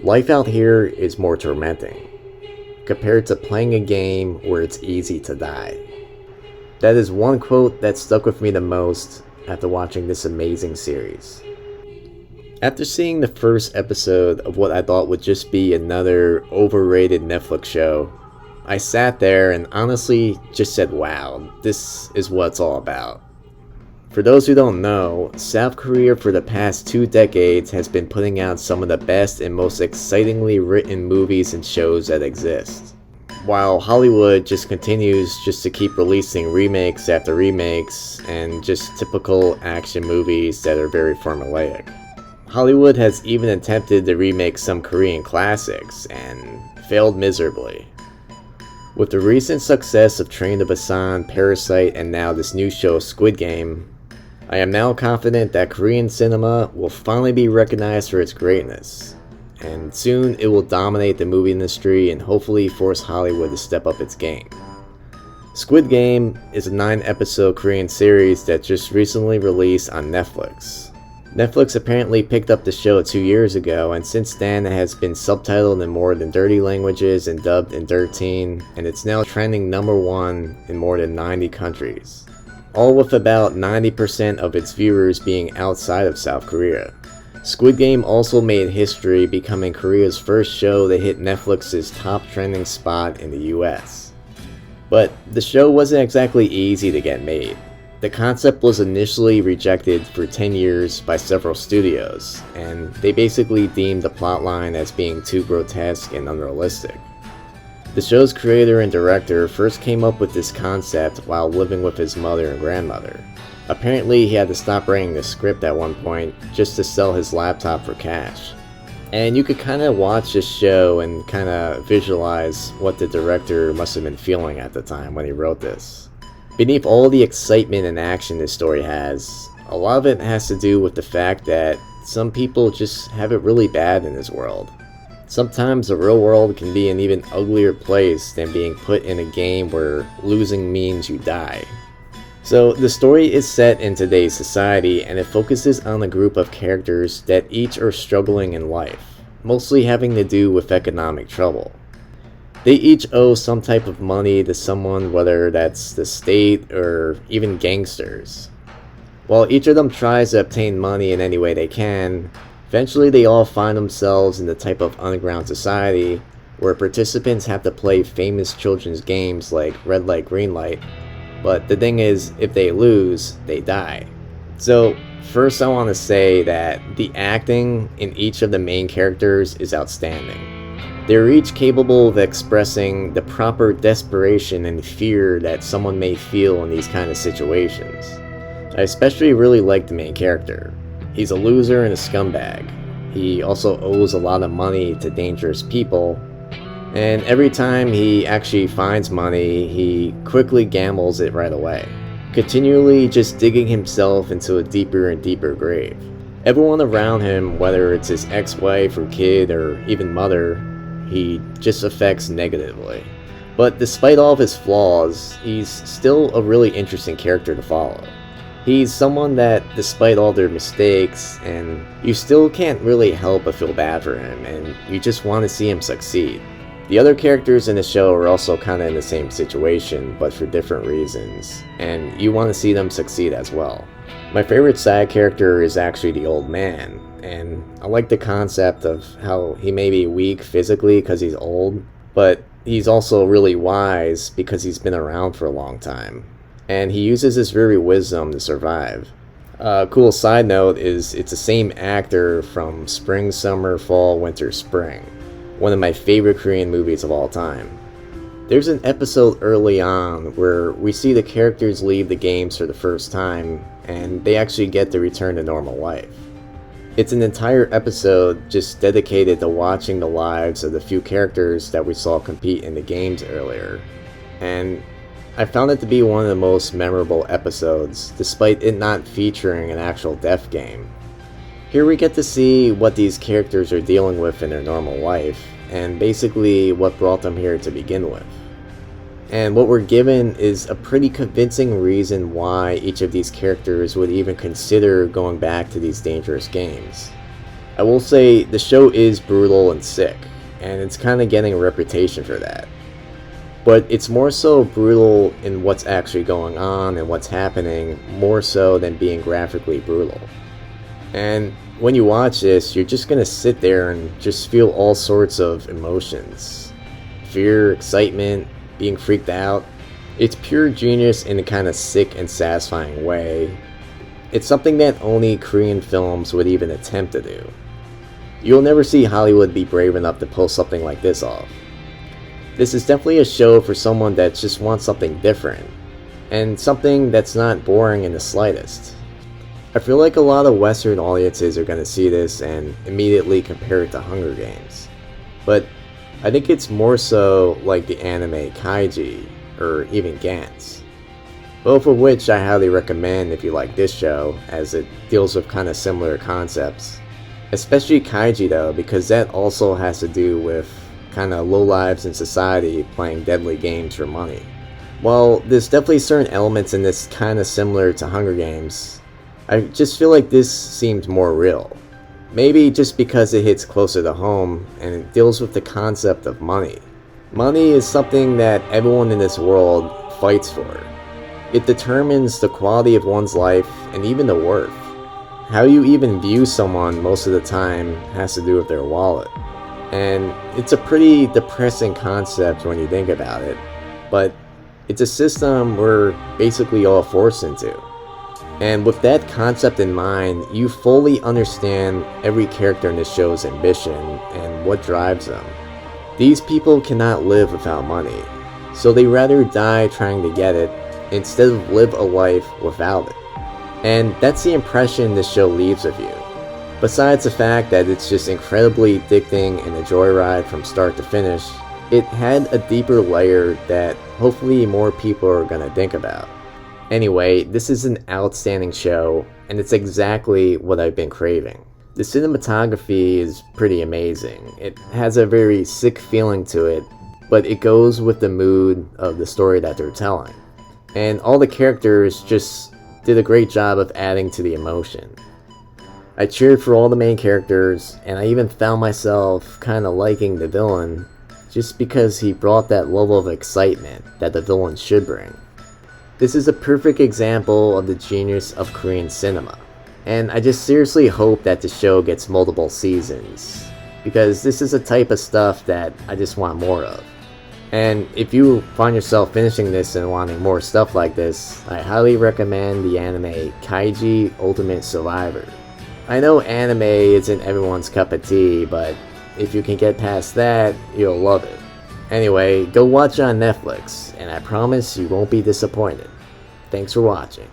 Life out here is more tormenting, compared to playing a game where it's easy to die. That is one quote that stuck with me the most after watching this amazing series. After seeing the first episode of what I thought would just be another overrated Netflix show, I sat there and honestly just said, wow, this is what it's all about. For those who don't know, South Korea for the past 2 decades has been putting out some of the best and most excitingly written movies and shows that exist, while Hollywood just continues just to keep releasing remakes after remakes and just typical action movies that are very formulaic. Hollywood has even attempted to remake some Korean classics and failed miserably. With the recent success of Train to Busan, Parasite, and now this new show Squid Game, I am now confident that Korean cinema will finally be recognized for its greatness, and soon it will dominate the movie industry and hopefully force Hollywood to step up its game. Squid Game is a 9-episode Korean series that just recently released on Netflix. Netflix apparently picked up the show 2 years ago, and since then it has been subtitled in more than 30 languages and dubbed in 13, and it's now trending #1 in more than 90 countries, all with about 90% of its viewers being outside of South Korea. Squid Game also made history, becoming Korea's first show to hit Netflix's top trending spot in the US. But the show wasn't exactly easy to get made. The concept was initially rejected for 10 years by several studios, and they basically deemed the plotline as being too grotesque and unrealistic. The show's creator and director first came up with this concept while living with his mother and grandmother. Apparently he had to stop writing the script at one point just to sell his laptop for cash. And you could kind of watch this show and kind of visualize what the director must have been feeling at the time when he wrote this. Beneath all the excitement and action this story has, a lot of it has to do with the fact that some people just have it really bad in this world. Sometimes the real world can be an even uglier place than being put in a game where losing means you die. So the story is set in today's society, and it focuses on a group of characters that each are struggling in life, mostly having to do with economic trouble. They each owe some type of money to someone, whether that's the state or even gangsters. While each of them tries to obtain money in any way they can, eventually they all find themselves in the type of underground society where participants have to play famous children's games like red light, green light, but the thing is, if they lose, they die. So first I want to say that the acting in each of the main characters is outstanding. They're each capable of expressing the proper desperation and fear that someone may feel in these kind of situations. I especially really like the main character. He's a loser and a scumbag. He also owes a lot of money to dangerous people, and every time he actually finds money, he quickly gambles it right away, continually just digging himself into a deeper and deeper grave. Everyone around him, whether it's his ex-wife or kid or even mother, he just affects negatively. But despite all of his flaws, he's still a really interesting character to follow. He's someone that, despite all their mistakes, and you still can't really help but feel bad for him, and you just want to see him succeed. The other characters in the show are also kind of in the same situation, but for different reasons, and you want to see them succeed as well. My favorite side character is actually the old man, and I like the concept of how he may be weak physically because he's old, but he's also really wise because he's been around for a long time, and he uses his very wisdom to survive. Cool side note is it's the same actor from Spring, Summer, Fall, Winter, Spring, one of my favorite Korean movies of all time. There's an episode early on where we see the characters leave the games for the first time, and they actually get to return to normal life. It's an entire episode just dedicated to watching the lives of the few characters that we saw compete in the games earlier, and I found it to be one of the most memorable episodes, despite it not featuring an actual death game. Here we get to see what these characters are dealing with in their normal life, and basically what brought them here to begin with. And what we're given is a pretty convincing reason why each of these characters would even consider going back to these dangerous games. I will say the show is brutal and sick, and it's kind of getting a reputation for that. But it's more so brutal in what's actually going on and what's happening, more so than being graphically brutal. And when you watch this, you're just gonna sit there and just feel all sorts of emotions. Fear, excitement, being freaked out. It's pure genius in a kind of sick and satisfying way. It's something that only Korean films would even attempt to do. You'll never see Hollywood be brave enough to pull something like this off. This is definitely a show for someone that just wants something different, and something that's not boring in the slightest. I feel like a lot of Western audiences are going to see this and immediately compare it to Hunger Games. But I think it's more so like the anime Kaiji, or even Gantz. Both of which I highly recommend if you like this show, as it deals with kind of similar concepts. Especially Kaiji though, because that also has to do with kind of lowlives in society playing deadly games for money. While there's definitely certain elements in this kind of similar to Hunger Games, I just feel like this seems more real. Maybe just because it hits closer to home and it deals with the concept of money. Money is something that everyone in this world fights for. It determines the quality of one's life and even the worth. How you even view someone most of the time has to do with their wallet. And it's a pretty depressing concept when you think about it, but it's a system we're basically all forced into. And with that concept in mind, you fully understand every character in this show's ambition and what drives them. These people cannot live without money, so they rather die trying to get it instead of live a life without it. And that's the impression this show leaves with you. Besides the fact that it's just incredibly addicting and a joyride from start to finish, it had a deeper layer that hopefully more people are gonna think about. Anyway, this is an outstanding show, and it's exactly what I've been craving. The cinematography is pretty amazing. It has a very sick feeling to it, but it goes with the mood of the story that they're telling. And all the characters just did a great job of adding to the emotion. I cheered for all the main characters, and I even found myself kind of liking the villain just because he brought that level of excitement that the villain should bring. This is a perfect example of the genius of Korean cinema, and I just seriously hope that the show gets multiple seasons, because this is a type of stuff that I just want more of. And if you find yourself finishing this and wanting more stuff like this, I highly recommend the anime Kaiji Ultimate Survivor. I know anime isn't everyone's cup of tea, but if you can get past that, you'll love it. Anyway, go watch it on Netflix, and I promise you won't be disappointed. Thanks for watching.